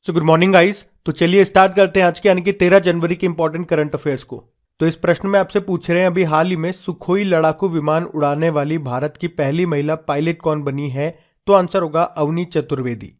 So good morning guys. तो चलिए start करते हैं आज के यानी कि 13 जनवरी के इंपॉर्टेंट करंट अफेयर्स को। तो इस प्रश्न में आपसे पूछ रहे हैं अभी हाल ही में सुखोई लड़ाकू विमान उड़ाने वाली भारत की पहली महिला पायलट कौन बनी है? तो आंसर होगा अवनी चतुर्वेदी।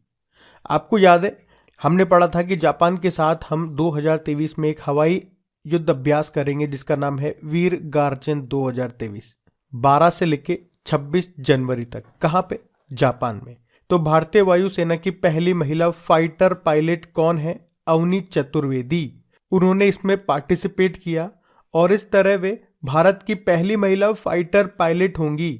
आपको याद है हमने पढ़ा था कि जापान के साथ हम 2023 में एक हवाई युद्ध अभ्यास करेंगे जिसका नाम है वीर गार्जन 2023, 12 से लेके 26 जनवरी तक। कहाँ पे? जापान में। तो भारतीय वायुसेना की पहली महिला फाइटर पायलट कौन है? अवनी चतुर्वेदी। उन्होंने इसमें पार्टिसिपेट किया और इस तरह वे भारत की पहली महिला फाइटर पायलट होंगी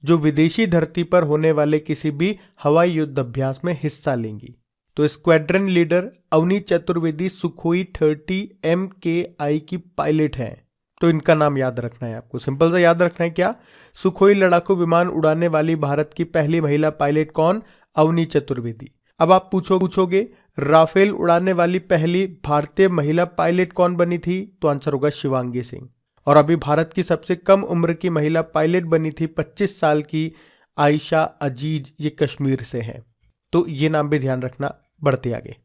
जो विदेशी धरती पर होने वाले किसी भी हवाई युद्ध अभ्यास में हिस्सा लेंगी। तो squadron leader Avani Chaturvedi Sukhoi 30 MKI की पायलट हैं। तो इनका नाम याद रखना है आपको, सिंपल सा याद रखना है। क्या? सुखोई लड़ाकू विमान उड़ाने वाली भारत की पहली महिला पायलट कौन? अवनी चतुर्वेदी। अब आप पूछोगे राफेल उड़ाने वाली पहली भारतीय महिला पायलट कौन बनी थी? तो आंसर होगा शिवांगी सिंह। और अभी भारत की सबसे कम उम्र की महिला पायलट बनी थी 25 साल की आयशा अजीज, ये कश्मीर से है। तो ये नाम भी ध्यान रखना। बढ़ते आगे।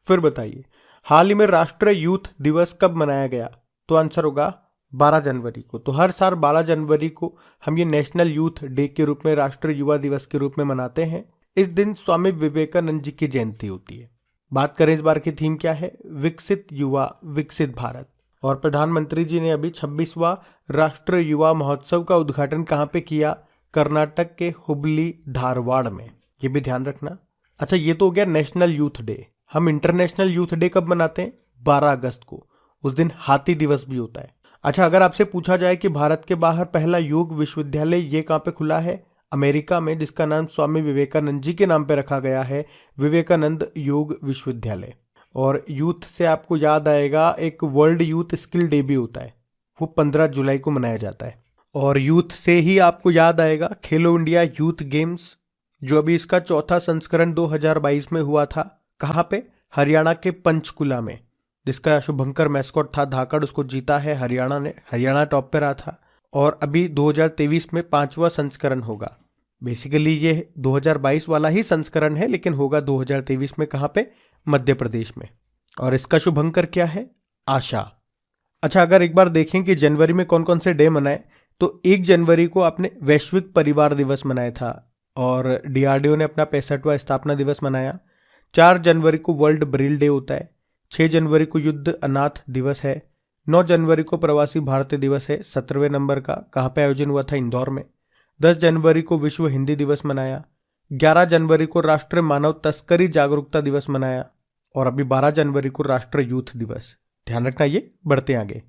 फिर बताइए हाल ही में राष्ट्रीय यूथ दिवस कब मनाया गया? तो आंसर होगा 12 जनवरी को। तो हर साल 12 जनवरी को हम ये नेशनल यूथ डे के रूप में, राष्ट्रीय युवा दिवस के रूप में मनाते हैं। इस दिन स्वामी विवेकानंद जी की जयंती होती है। बात करें इस बार की थीम क्या है? विकसित युवा विकसित भारत। और प्रधानमंत्री जी ने अभी 26वां राष्ट्रीय युवा महोत्सव का उद्घाटन कहाँ पे किया? कर्नाटक के हुबली धारवाड़ में। ये भी ध्यान रखना। अच्छा, ये तो हो गया नेशनल यूथ डे। हम इंटरनेशनल यूथ डे कब मनाते हैं? 12 अगस्त को। उस दिन हाथी दिवस भी होता है। अच्छा, अगर आपसे पूछा जाए कि भारत के बाहर पहला योग विश्वविद्यालय ये कहाँ पे खुला है? अमेरिका में, जिसका नाम स्वामी विवेकानंद जी के नाम पे रखा गया है, विवेकानंद योग विश्वविद्यालय। और यूथ से आपको याद आएगा एक वर्ल्ड यूथ स्किल डे भी होता है, वो 15 जुलाई को मनाया जाता है। और यूथ से ही आपको याद आएगा खेलो इंडिया यूथ गेम्स, जो अभी इसका चौथा संस्करण 2022 में हुआ था। कहाँ पे? हरियाणा के पंचकुला में, जिसका शुभंकर मैस्कॉट था धाकड़, उसको जीता है हरियाणा ने। हरियाणा टॉप पे रहा था। और अभी 2023 में 5वां संस्करण होगा। बेसिकली ये 2022 वाला ही संस्करण है, लेकिन होगा 2023 में। कहाँ पे? मध्य प्रदेश में। और इसका शुभंकर क्या है? आशा। अच्छा, अगर एक बार देखें कि जनवरी में कौन कौन से डे मनाए, तो 1 जनवरी को आपने वैश्विक परिवार दिवस मनाया था और DRDO ने अपना 65वां स्थापना दिवस मनाया। 4 जनवरी को वर्ल्ड ब्रेल डे होता है। 6 जनवरी को युद्ध अनाथ दिवस है। 9 जनवरी को प्रवासी भारतीय दिवस है 17वें नंबर का। कहाँ पे आयोजन हुआ था? इंदौर में। 10 जनवरी को विश्व हिंदी दिवस मनाया। 11 जनवरी को राष्ट्रीय मानव तस्करी जागरूकता दिवस मनाया। और अभी 12 जनवरी को राष्ट्रीय यूथ दिवस। ध्यान रखना ये। बढ़ते आगे।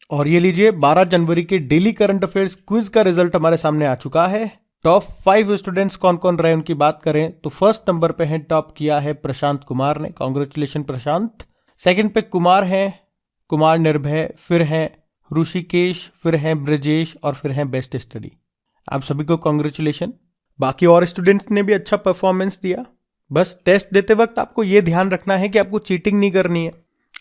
और ये लीजिए 12 जनवरी के डेली करंट अफेयर्स क्विज का रिजल्ट हमारे सामने आ चुका है। टॉप 5 स्टूडेंट्स कौन कौन रहे उनकी बात करें तो फर्स्ट नंबर पे है, टॉप किया है प्रशांत कुमार ने। कॉन्ग्रेचुलेशन प्रशांत। सेकंड पे कुमार हैं, कुमार निर्भय, फिर हैं ऋषिकेश, फिर हैं ब्रजेश और फिर हैं बेस्ट स्टडी। आप सभी को कॉन्ग्रेचुलेशन। बाकी और स्टूडेंट्स ने भी अच्छा परफॉर्मेंस दिया। बस टेस्ट देते वक्त आपको ये ध्यान रखना है कि आपको चीटिंग नहीं करनी है।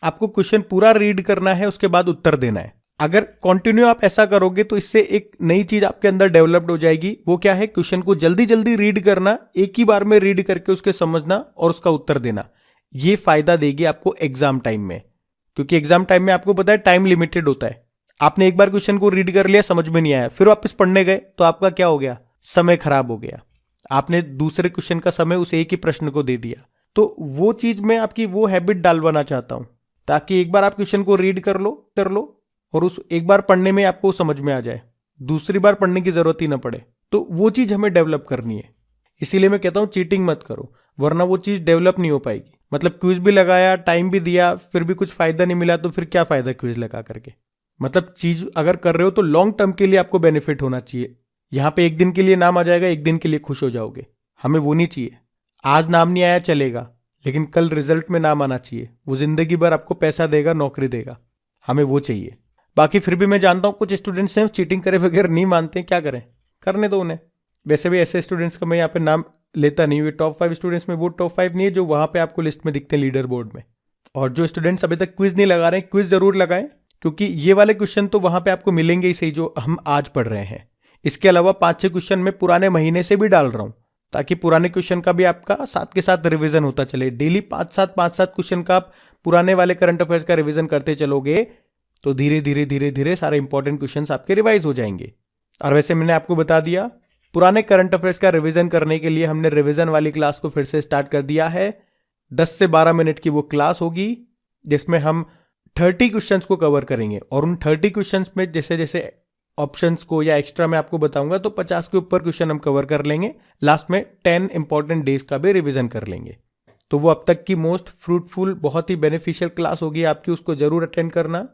आपको क्वेश्चन पूरा रीड करना है, उसके बाद उत्तर देना है। अगर कंटिन्यू आप ऐसा करोगे तो इससे एक नई चीज आपके अंदर डेवलप्ड हो जाएगी। वो क्या है? क्वेश्चन को जल्दी जल्दी रीड करना, एक ही बार में रीड करके उसके समझना और उसका उत्तर देना। ये फायदा देगी आपको एग्जाम टाइम में, क्योंकि एग्जाम टाइम में आपको पता है टाइम लिमिटेड होता है। आपने एक बार क्वेश्चन को रीड कर लिया, समझ में नहीं आया, फिर वापस पढ़ने गए तो आपका क्या हो गया? समय खराब हो गया। आपने दूसरे क्वेश्चन का समय उस एक ही प्रश्न को दे दिया। तो वो चीज मैं आपकी वो हैबिट डालवाना चाहता हूं, ताकि एक बार आप क्वेश्चन को रीड कर लो और उस एक बार पढ़ने में आपको समझ में आ जाए, दूसरी बार पढ़ने की जरूरत ही ना पड़े। तो वो चीज हमें डेवलप करनी है। इसीलिए मैं कहता हूं चीटिंग मत करो, वरना वो चीज डेवलप नहीं हो पाएगी। मतलब क्विज भी लगाया, टाइम भी दिया, फिर भी कुछ फायदा नहीं मिला, तो फिर क्या फायदा क्विज लगा करके? मतलब चीज अगर कर रहे हो तो लॉन्ग टर्म के लिए आपको बेनिफिट होना चाहिए। यहां पे एक दिन के लिए नाम आ जाएगा, एक दिन के लिए खुश हो जाओगे। हमें वो नहीं चाहिए। आज नाम नहीं आया चलेगा, लेकिन कल रिजल्ट में नाम आना चाहिए। वो जिंदगी भर आपको पैसा देगा, नौकरी देगा। हमें वो चाहिए। बाकी फिर भी मैं जानता हूं कुछ स्टूडेंट्स हैं चीटिंग करे वगैरह नहीं मानते हैं, क्या करें? करने दो उन्हें। वैसे भी ऐसे स्टूडेंट्स का मैं यहाँ पे नाम लेता नहीं हूँ। टॉप 5 स्टूडेंट्स में वो टॉप 5 नहीं है जो वहां पे आपको लिस्ट में दिखते हैं लीडर बोर्ड में। और जो स्टूडेंट्स अभी तक क्विज नहीं लगा रहे हैं, क्विज जरूर लगाएं, क्योंकि ये वाले क्वेश्चन तो वहां पे आपको मिलेंगे ही सही जो हम आज पढ़ रहे हैं। इसके अलावा 5-6 क्वेश्चन मैं पुराने महीने से भी डाल रहा हूं, ताकि पुराने क्वेश्चन का भी आपका साथ के साथ रिवीजन होता चले। डेली 5-7 क्वेश्चन का आप पुराने वाले करंट अफेयर्स का रिवीजन करते चलोगे तो धीरे धीरे धीरे धीरे सारे इंपॉर्टेंट क्वेश्चंस आपके रिवाइज हो जाएंगे। और वैसे मैंने आपको बता दिया, पुराने करंट अफेयर्स का रिवीजन करने के लिए हमने रिवीजन वाली क्लास को फिर से स्टार्ट कर दिया है। 10 से 12 मिनट की वो क्लास होगी जिसमें हम 30 क्वेश्चंस को कवर करेंगे, और उन 30 क्वेश्चंस में जैसे जैसे ऑप्शंस को या एक्स्ट्रा मैं आपको बताऊंगा तो 50 के ऊपर क्वेश्चन हम कवर कर लेंगे। लास्ट में 10 इंपॉर्टेंट डेज का भी रिवीजन कर लेंगे। तो वो अब तक की मोस्ट फ्रूटफुल, बहुत ही बेनिफिशियल क्लास होगी आपकी, उसको जरूर अटेंड करना।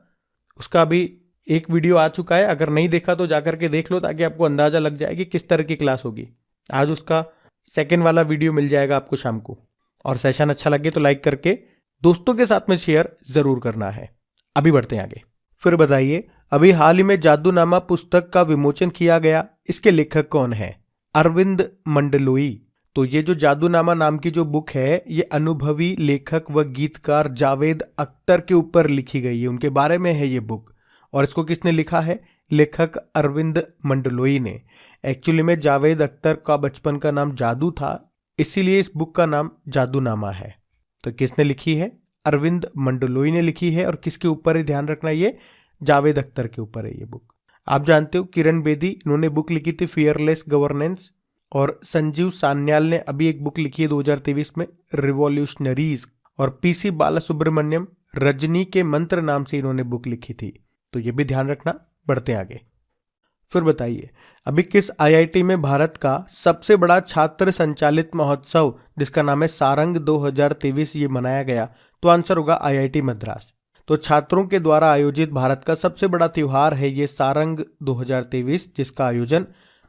उसका भी एक वीडियो आ चुका है, अगर नहीं देखा तो जाकर के देख लो ताकि आपको अंदाजा लग जाए कि किस तरह की क्लास होगी। आज उसका सेकेंड वाला वीडियो मिल जाएगा आपको शाम को। और सेशन अच्छा लगे तो लाइक करके दोस्तों के साथ में शेयर जरूर करना है। अभी बढ़ते हैं आगे। फिर बताइए, अभी हाल ही में जादूनामा पुस्तक का विमोचन किया गया, इसके लेखक कौन है? अरविंद मंडलोई। तो ये जो जादूनामा नाम की जो बुक है, ये अनुभवी लेखक व गीतकार जावेद अख्तर के ऊपर लिखी गई है, उनके बारे में है ये बुक। और इसको किसने लिखा है? लेखक अरविंद मंडलोई ने। एक्चुअली में जावेद अख्तर का बचपन का नाम जादू था, इसीलिए इस बुक का नाम जादूनामा है। तो किसने लिखी है? अरविंद मंडलोई ने लिखी है। और किसके ऊपर है, ध्यान रखना, ये जावेद अख्तर के ऊपर है ये बुक। आप जानते हो किरण बेदी, इन्होंने बुक लिखी थी फियरलेस गवर्नेंस। और संजीव सान्याल ने अभी एक बुक लिखी है 2023 में, रिवॉल्यूशनरीज। और पीसी बालासुब्रमण्यम रजनी के मंत्र नाम से इन्होंने बुक लिखी थी। तो ये भी ध्यान रखना। बढ़ते आगे। फिर बताइए, अभी किस आईआईटी में भारत का सबसे बड़ा छात्र संचालित महोत्सव जिसका नाम है सारंग 2023 ये मनाया गया? तो आंसर होगा आईआईटी मद्रास। तो छात्रों के द्वारा आयोजित भारत का सबसे बड़ा त्योहार है ये सारंग 2023, जिसका आयोजन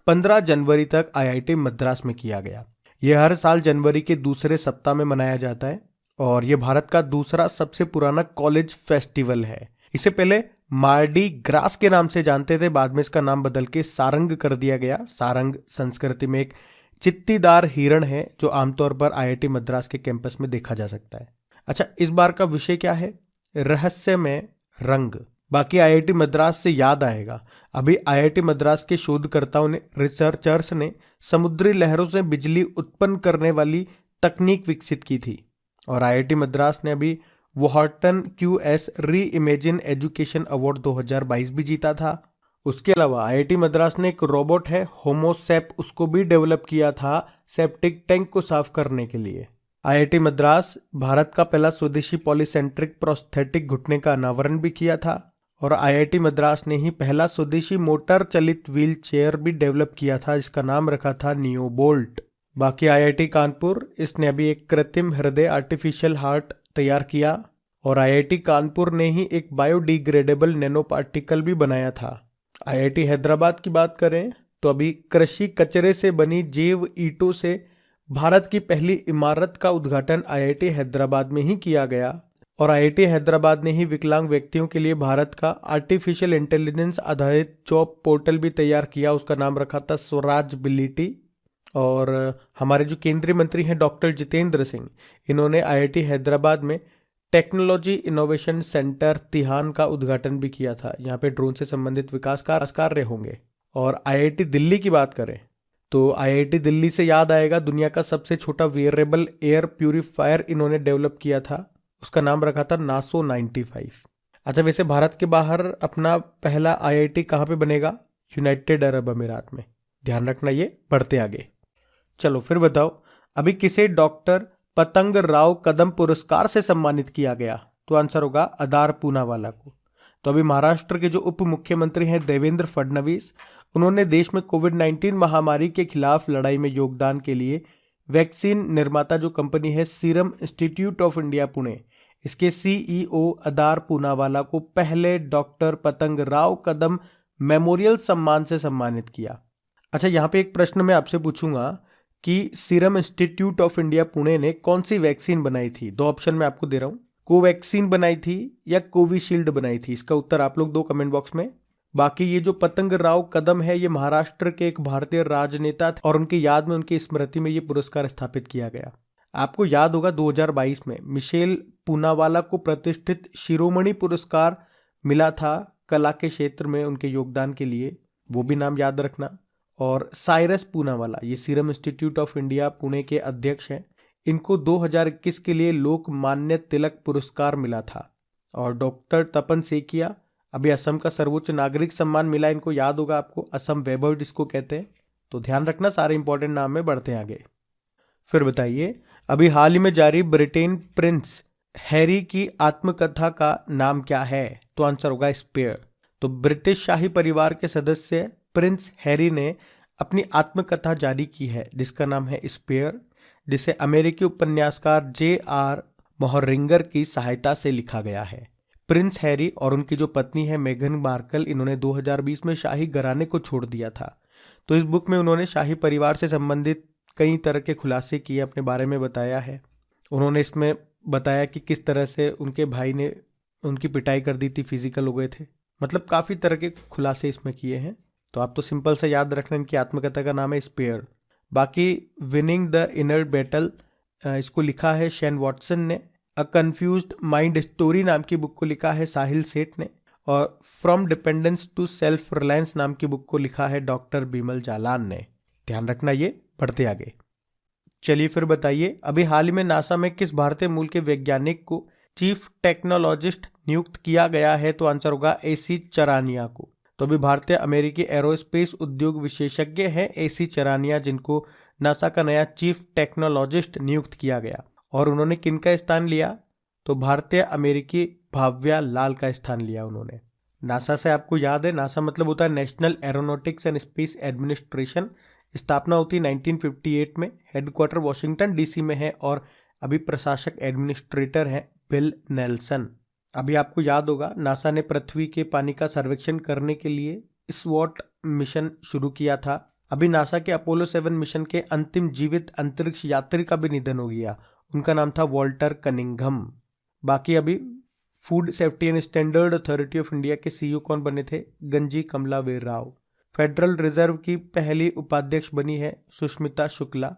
15 जनवरी तक आईआईटी मद्रास में किया गया। यह हर साल जनवरी के दूसरे सप्ताह में मनाया जाता है और यह भारत का दूसरा सबसे पुराना कॉलेज फेस्टिवल है। इसे पहले मार्डी ग्रास के नाम से जानते थे, बाद में इसका नाम बदल के सारंग कर दिया गया। सारंग संस्कृति में एक चित्तीदार हिरण है जो आमतौर पर आईआईटी मद्रास के कैंपस में देखा जा सकता है। अच्छा, इस बार का विषय क्या है? रहस्यमय रंग। बाकी आईआईटी मद्रास से याद आएगा, अभी आईआईटी मद्रास के शोधकर्ताओं ने, रिसर्चर्स ने समुद्री लहरों से बिजली उत्पन्न करने वाली तकनीक विकसित की थी। और आईआईटी मद्रास ने अभी वॉर्टन क्यूएस री इमेजिन एजुकेशन अवार्ड 2022 भी जीता था। उसके अलावा आईआईटी मद्रास ने एक रोबोट है होमोसेप, उसको भी डेवलप किया था सेप्टिक टैंक को साफ करने के लिए। आईआईटी मद्रास भारत का पहला स्वदेशी पॉलीसेंट्रिक प्रोस्थेटिक घुटने का अनावरण भी किया था। और आईआईटी मद्रास ने ही पहला स्वदेशी मोटर चलित व्हील चेयर भी डेवलप किया था, जिसका नाम रखा था नियोबोल्ट। बाकी आईआईटी कानपुर, इसने अभी एक कृत्रिम हृदय आर्टिफिशियल हार्ट तैयार किया। और आईआईटी कानपुर ने ही एक बायोडिग्रेडेबल नैनो पार्टिकल भी बनाया था। आईआईटी हैदराबाद की बात करें तो अभी कृषि कचरे से बनी जैव ईंटों से भारत की पहली इमारत का उद्घाटन आईआईटी हैदराबाद में ही किया गया। और आईआईटी हैदराबाद ने ही विकलांग व्यक्तियों के लिए भारत का आर्टिफिशियल इंटेलिजेंस आधारित जॉब पोर्टल भी तैयार किया, उसका नाम रखा था स्वराजबिलिटी। और हमारे जो केंद्रीय मंत्री हैं डॉक्टर जितेंद्र सिंह, इन्होंने आईआईटी हैदराबाद में टेक्नोलॉजी इनोवेशन सेंटर तिहान का उद्घाटन भी किया था। यहाँ पे ड्रोन से संबंधित विकास कार्य होंगे। और आईआईटी दिल्ली की बात करें तो आईआईटी दिल्ली से याद आएगा, दुनिया का सबसे छोटा वेयरेबल एयर प्यूरिफायर इन्होंने डेवलप किया था, उसका नाम रखा था नासो 95। अच्छा, वैसे भारत के बाहर अपना पहला आईआईटी कहाँ पे बनेगा? यूनाइटेड अरब अमीरात में। ध्यान रखना ये। बढ़ते आगे। चलो फिर बताओ, अभी किसे डॉक्टर पतंग राव कदम पुरस्कार से सम्मानित किया गया? तो आंसर होगा अदार पूनावाला को। तो अभी महाराष्ट्र के जो उप मुख्यमंत्री हैं देवेंद्र फडणवीस, उन्होंने देश में कोविड-19 महामारी के खिलाफ लड़ाई में योगदान के लिए वैक्सीन निर्माता जो कंपनी है serum institute of India Pune, इसके सीईओ अदार पूनावाला को पहले डॉक्टर पतंग राव कदम मेमोरियल सम्मान से सम्मानित किया। अच्छा, यहाँ पे एक प्रश्न मैं आपसे पूछूंगा कि serum institute of India Pune ने कौन सी वैक्सीन बनाई थी? दो ऑप्शन मैं आपको दे रहा हूँ, कोवैक्सीन बनाई थी या कोविशील्ड बनाई थी? इसका उत्तर आप लोग दो कमेंट बॉक्स में। बाकी ये जो पतंग राव कदम है, ये महाराष्ट्र के एक भारतीय राजनेता थे और उनकी याद में, उनकी स्मृति में ये पुरस्कार स्थापित किया गया। आपको याद होगा 2022 में मिशेल पूनावाला को प्रतिष्ठित शिरोमणि पुरस्कार मिला था कला के क्षेत्र में उनके योगदान के लिए, वो भी नाम याद रखना। और साइरस पूनावाला, ये serum institute of India Pune के अध्यक्ष हैं। इनको 2021 के लिए लोकमान्य तिलक पुरस्कार मिला था। और डॉक्टर तपन सेकिया, अभी असम का सर्वोच्च नागरिक सम्मान मिला इनको, याद होगा आपको, असम वैभव जिसको कहते हैं। तो ध्यान रखना, सारे इंपॉर्टेंट नाम में बढ़ते हैं आगे। फिर बताइए, अभी हाल ही में जारी ब्रिटेन प्रिंस हैरी की आत्मकथा का नाम क्या है? तो आंसर होगा स्पेयर। तो ब्रिटिश शाही परिवार के सदस्य प्रिंस हैरी ने अपनी आत्मकथा जारी की है जिसका नाम है स्पेयर, जिसे अमेरिकी उपन्यासकार J.R. मोहरिंगर की सहायता से लिखा गया है। प्रिंस हैरी और उनकी जो पत्नी है मेघन मार्कल, इन्होंने 2020 में शाही घराने को छोड़ दिया था। तो इस बुक में उन्होंने शाही परिवार से संबंधित कई तरह के खुलासे किए, अपने बारे में बताया है। उन्होंने इसमें बताया कि किस तरह से उनके भाई ने उनकी पिटाई कर दी थी, फिजिकल हो गए थे, मतलब काफ़ी तरह के खुलासे इसमें किए हैं। तो आप तो सिंपल से याद रखना, इनकी आत्मकथा का नाम है स्पेयर। बाकी विनिंग द इनर बैटल, इसको लिखा है शेन वॉटसन ने। अ कन्फ्यूज्ड माइंड स्टोरी नाम की बुक को लिखा है साहिल सेठ ने। और from dependence to self reliance नाम की बुक को लिखा है डॉक्टर बिमल जालान ने। ध्यान रखना, ये बढ़ते आगे। चलिए फिर बताइए, अभी हाल ही में नासा में किस भारतीय मूल के वैज्ञानिक को चीफ टेक्नोलॉजिस्ट नियुक्त किया गया है? तो आंसर होगा AC चरानिया को। तो अभी भारतीय अमेरिकी एरोस्पेस उद्योग विशेषज्ञ हैं AC चरानिया, जिनको नासा का नया चीफ टेक्नोलॉजिस्ट नियुक्त किया गया। और उन्होंने किनका स्थान लिया? तो भारतीय अमेरिकी भाव्या लाल का स्थान लिया उन्होंने। नासा से आपको याद है, नासा मतलब होता है national aeronautics and space administration. स्थापना होती है 1958 में, हेडक्वार्टर वॉशिंगटन DC में है और अभी प्रशासक एडमिनिस्ट्रेटर हैं बिल नेल्सन। अभी आपको याद होगा, नासा ने पृथ्वी के पानी का सर्वेक्षण करने के लिए स्वॉट मिशन शुरू किया था। अभी नासा के अपोलो 7 मिशन के अंतिम जीवित अंतरिक्ष यात्री का भी निधन हो गया, उनका नाम था वॉल्टर कनिंघम। बाकी अभी food safety and standard authority of India के CEO कौन बने थे? गंजी कमलावीर राव। फेडरल रिजर्व की पहली उपाध्यक्ष बनी है सुष्मिता शुक्ला।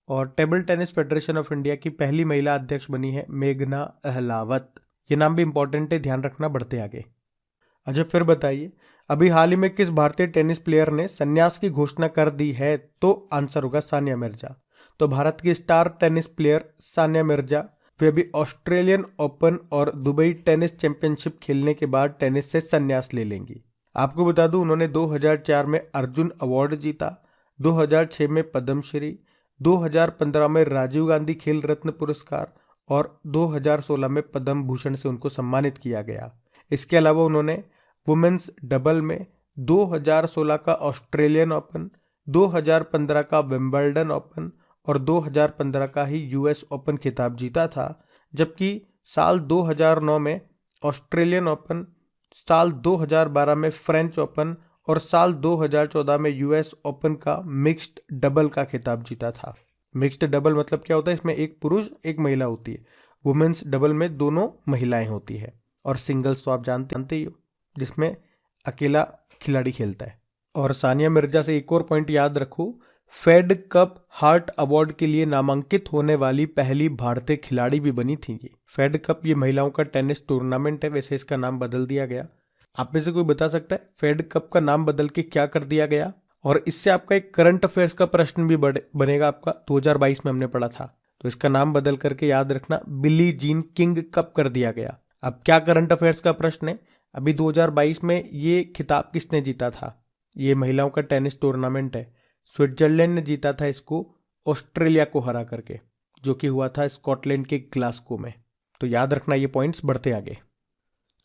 और table tennis federation of India की पहली महिला अध्यक्ष बनी है मेघना अहलावत। ये नाम भी इंपॉर्टेंट है, ध्यान रखना, बढ़ते आगे। अच्छा फिर बताइए, अभी हाल ही में किस भारतीय टेनिस प्लेयर ने संन्यास की घोषणा कर दी है? तो आंसर होगा सानिया मिर्जा। तो भारत की star tennis player Sania Mirza, वे अभी ऑस्ट्रेलियन ओपन और दुबई टेनिस चैंपियनशिप खेलने के बाद टेनिस से संन्यास ले लेंगी। आपको बता दूं, उन्होंने 2004 में अर्जुन अवार्ड जीता, 2006 में पद्मश्री, 2015 में राजीव गांधी खेल रत्न पुरस्कार और 2016 में पद्म भूषण से उनको सम्मानित किया गया। इसके अलावा उन्होंने वुमेन्स डबल में 2016 का ऑस्ट्रेलियन ओपन, 2015 का विंबलडन ओपन और 2015 का ही US ओपन खिताब जीता था। जबकि साल 2009 में ऑस्ट्रेलियन ओपन, साल 2012 में फ्रेंच ओपन और साल 2014 में US ओपन का मिक्स्ड डबल का खिताब जीता था। मिक्स्ड डबल मतलब क्या होता है? इसमें एक पुरुष एक महिला होती है। वुमेन्स डबल में दोनों महिलाएं होती है। और सिंगल्स तो आप जानते ही हो, जिसमें अकेला खिलाड़ी खेलता है। और सानिया मिर्जा से एक और पॉइंट याद रखो, फेड कप हार्ट अवार्ड के लिए नामांकित होने वाली पहली भारतीय खिलाड़ी भी बनी थी। ये फेड कप, ये महिलाओं का टेनिस टूर्नामेंट है, वैसे इसका नाम बदल दिया गया। आप में से कोई बता सकता है फेड कप का नाम बदल के क्या कर दिया गया? और इससे आपका एक करंट अफेयर्स का प्रश्न भी बनेगा आपका, 2022 में हमने पढ़ा था। तो इसका नाम बदल करके याद रखना, बिली जीन किंग कप कर दिया गया। अब क्या करंट अफेयर्स का प्रश्न है, अभी 2022 में ये खिताब किसने जीता था? ये महिलाओं का टेनिस टूर्नामेंट है, स्विट्जरलैंड ने जीता था इसको ऑस्ट्रेलिया को हरा करके, जो कि हुआ था स्कॉटलैंड के ग्लासगो में। तो याद रखना ये पॉइंट्स, बढ़ते आगे।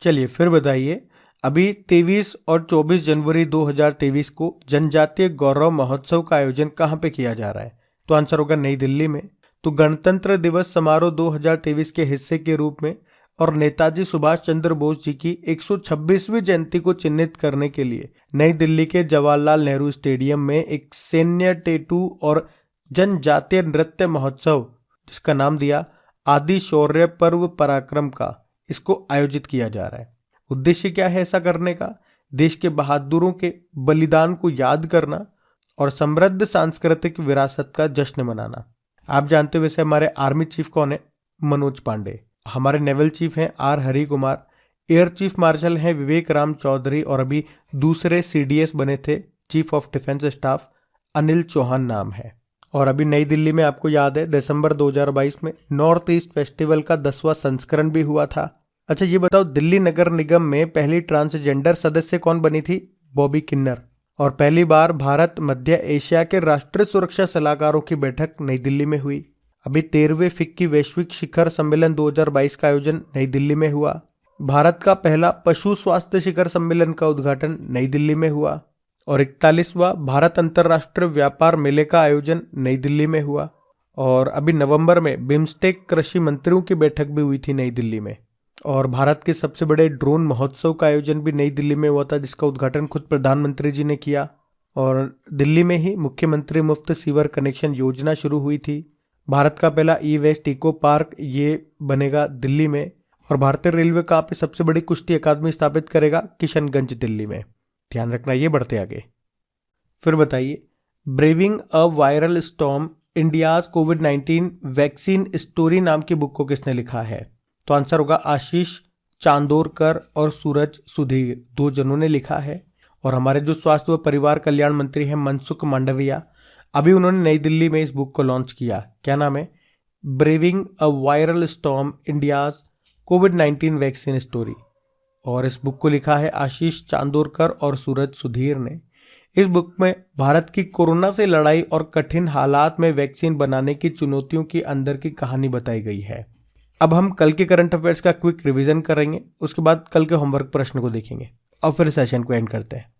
चलिए फिर बताइए, अभी 23 और 24 जनवरी 2023 को जनजातीय गौरव महोत्सव का आयोजन कहाँ पे किया जा रहा है? तो आंसर होगा नई दिल्ली में। तो गणतंत्र दिवस समारोह 2023 के हिस्से के रूप में और नेताजी सुभाष चंद्र बोस जी की 126वीं जयंती को चिन्हित करने के लिए नई दिल्ली के जवाहरलाल नेहरू स्टेडियम में एक सैन्य टेटू और जनजातीय नृत्य महोत्सव, जिसका नाम दिया आदि शौर्य पर्व पराक्रम का, इसको आयोजित किया जा रहा है। उद्देश्य क्या है ऐसा करने का? देश के बहादुरों के बलिदान को याद करना और समृद्ध सांस्कृतिक विरासत का जश्न मनाना। आप जानते हो वैसे हमारे आर्मी चीफ कौन है? मनोज पांडे। हमारे नेवल चीफ हैं R Hari Kumar. Air chief marshal हैं विवेक राम चौधरी और अभी दूसरे CDS बने थे chief of defence staff Anil Chauhan नाम है। और अभी नई दिल्ली में आपको याद है दिसंबर 2022 में नॉर्थ ईस्ट फेस्टिवल का 10वां संस्करण भी हुआ था। अच्छा ये बताओ, दिल्ली नगर निगम में पहली ट्रांसजेंडर सदस्य कौन बनी थी? बॉबी किन्नर। और पहली बार भारत मध्य एशिया के राष्ट्रीय सुरक्षा सलाहकारों की बैठक नई दिल्ली में हुई। अभी 13वें फिक्की वैश्विक शिखर सम्मेलन 2022 का आयोजन नई दिल्ली में हुआ। भारत का पहला पशु स्वास्थ्य शिखर सम्मेलन का उद्घाटन नई दिल्ली में हुआ। और 41वां भारत अंतर्राष्ट्रीय व्यापार मेले का आयोजन नई दिल्ली में हुआ। और अभी नवंबर में बिम्स्टेक कृषि मंत्रियों की बैठक भी हुई थी नई दिल्ली में। और भारत के सबसे बड़े ड्रोन महोत्सव का आयोजन भी नई दिल्ली में हुआ था, जिसका उद्घाटन खुद प्रधानमंत्री जी ने किया। और दिल्ली में ही मुख्यमंत्री मुफ्त सीवर कनेक्शन योजना शुरू हुई थी। भारत का पहला ई वेस्ट इको पार्क ये बनेगा दिल्ली में। और भारतीय रेलवे कहाँ पे सबसे बड़ी कुश्ती अकादमी स्थापित करेगा? किशनगंज दिल्ली में। ध्यान रखना। ये बढ़ते आगे। फिर बताइए, braving a viral storm India's covid vaccine story नाम की बुक को किसने लिखा है? तो आंसर होगा आशीष चांदोरकर और सूरज सुधीर, 2 जनों ने लिखा है। और हमारे जो स्वास्थ्य व परिवार कल्याण मंत्री हैं मनसुख मांडविया, अभी उन्होंने नई दिल्ली में इस बुक को लॉन्च किया। क्या नाम है? Braving a viral storm India's covid vaccine story. और इस बुक को लिखा है आशीष चांदोरकर और सूरज सुधीर ने। इस बुक में भारत की कोरोना से लड़ाई और कठिन हालात में वैक्सीन बनाने की चुनौतियों की अंदर की कहानी बताई गई है। अब हम कल के करंट अफेयर्स का क्विक रिवीजन करेंगे, उसके बाद कल के होमवर्क प्रश्न को देखेंगे और फिर सेशन को एंड करते हैं।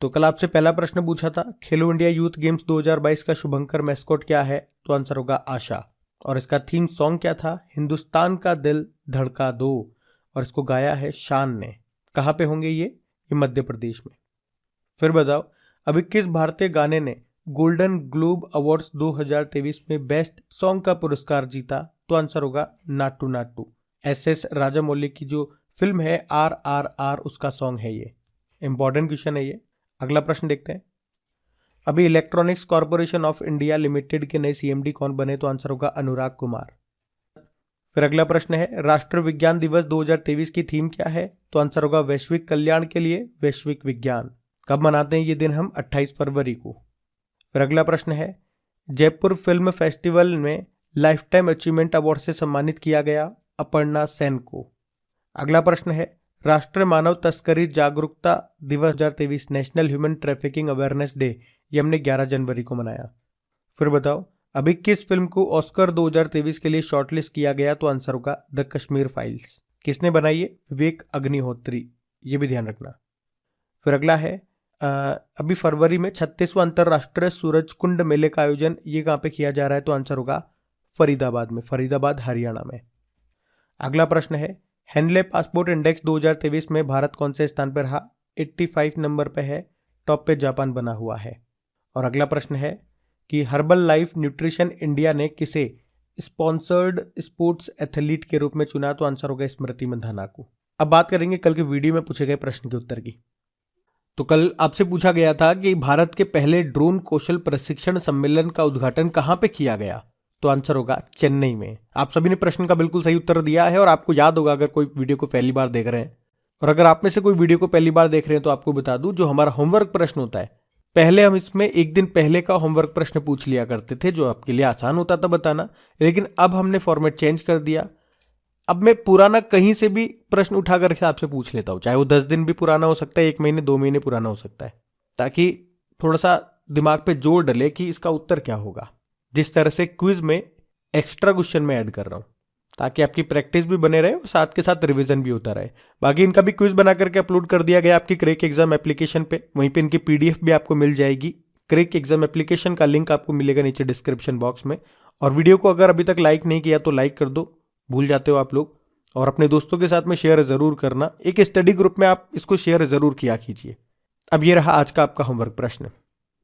तो कल आपसे पहला प्रश्न पूछा था, खेलो इंडिया यूथ गेम्स 2022 का शुभंकर मैस्कॉट क्या है? तो आंसर होगा आशा। और इसका थीम सॉन्ग क्या था? हिंदुस्तान का दिल धड़का दो। और इसको गाया है शान ने। कहाँ पे होंगे ये? मध्य प्रदेश में। फिर बताओ, अभी किस भारतीय गाने ने गोल्डन ग्लोब अवार्ड्स 2023 में बेस्ट सॉन्ग का पुरस्कार जीता? तो आंसर होगा नाटू नाटू। एस राजामौली की जो फिल्म है RRR उसका सॉन्ग है ये। इंपॉर्टेंट क्वेश्चन है ये। अगला प्रश्न देखते हैं। अभी electronics corporation of India limited के नए CMD कौन बने? तो आंसर होगा अनुराग कुमार। फिर अगला प्रश्न है, राष्ट्रीय विज्ञान दिवस 2023 की थीम क्या है? तो आंसर होगा वैश्विक कल्याण के लिए वैश्विक विज्ञान। कब मनाते हैं ये दिन हम? 28 फरवरी को। फिर अगला प्रश्न है, जयपुर फिल्म फेस्टिवल में लाइफ टाइम अचीवमेंट अवार्ड से सम्मानित किया गया अपर्णा सेन को। अगला प्रश्न है, राष्ट्रीय मानव तस्करी जागरूकता दिवस 2023 national human trafficking awareness day ये हमने 11 जनवरी को मनाया। फिर बताओ, अभी किस फिल्म को ऑस्कर 2023 के लिए शॉर्टलिस्ट किया गया? तो आंसर होगा द कश्मीर फाइल्स। किसने बनाई है? विवेक अग्निहोत्री। ये भी ध्यान रखना। फिर अगला है, अभी फरवरी में 36वां अंतर्राष्ट्रीय सूरज कुंड मेले का आयोजन ये कहाँ पे किया जा रहा है? तो आंसर होगा फरीदाबाद में, फरीदाबाद हरियाणा में। अगला प्रश्न है, हेनले पासपोर्ट इंडेक्स 2023 में भारत कौन से स्थान पर रहा? 85 नंबर पे है, टॉप पे जापान बना हुआ है। और अगला प्रश्न है कि हर्बल लाइफ न्यूट्रिशन इंडिया ने किसे स्पॉन्सर्ड स्पोर्ट्स एथलीट के रूप में चुना? तो आंसर होगा स्मृति मंधाना को। अब बात करेंगे कल के वीडियो में पूछे गए प्रश्न के उत्तर की। तो कल आपसे पूछा गया था कि भारत के पहले ड्रोन कौशल प्रशिक्षण सम्मेलन का उद्घाटन कहां पे किया गया? तो आंसर होगा चेन्नई में। आप सभी ने प्रश्न का बिल्कुल सही उत्तर दिया है। और आपको याद होगा, अगर कोई वीडियो को पहली बार देख रहे हैं, और अगर आप में से कोई वीडियो को पहली बार देख रहे हैं, तो आपको बता दूं, जो हमारा होमवर्क प्रश्न होता है, पहले हम इसमें एक दिन पहले का होमवर्क प्रश्न पूछ लिया करते थे, जो आपके लिए आसान होता था बताना। लेकिन अब हमने फॉर्मेट चेंज कर दिया। अब मैं पुराना कहीं से भी प्रश्न उठा करके आपसे पूछ लेता हूं, चाहे वो 10 दिन भी पुराना हो सकता है, 1 महीने 2 महीने पुराना हो सकता है, ताकि थोड़ा सा दिमाग पे जोर डले कि इसका उत्तर क्या होगा। जिस तरह से क्विज में एक्स्ट्रा क्वेश्चन में ऐड कर रहा हूं, ताकि आपकी प्रैक्टिस भी बने रहे और साथ के साथ रिवीजन भी होता रहे। बाकी इनका भी क्विज बना करके अपलोड कर दिया गया आपकी क्रैक एग्जाम एप्लीकेशन पे। वहीं पे इनकी PDF भी आपको मिल जाएगी। क्रैक एग्जाम एप्लीकेशन का लिंक आपको मिलेगा नीचे डिस्क्रिप्शन बॉक्स में। और वीडियो को अगर अभी तक लाइक नहीं किया तो लाइक कर दो, भूल जाते हो आप लोग। और अपने दोस्तों के साथ में शेयर जरूर करना। एक स्टडी ग्रुप में आप इसको शेयर जरूर किया कीजिए। अब ये रहा आज का आपका होमवर्क प्रश्न।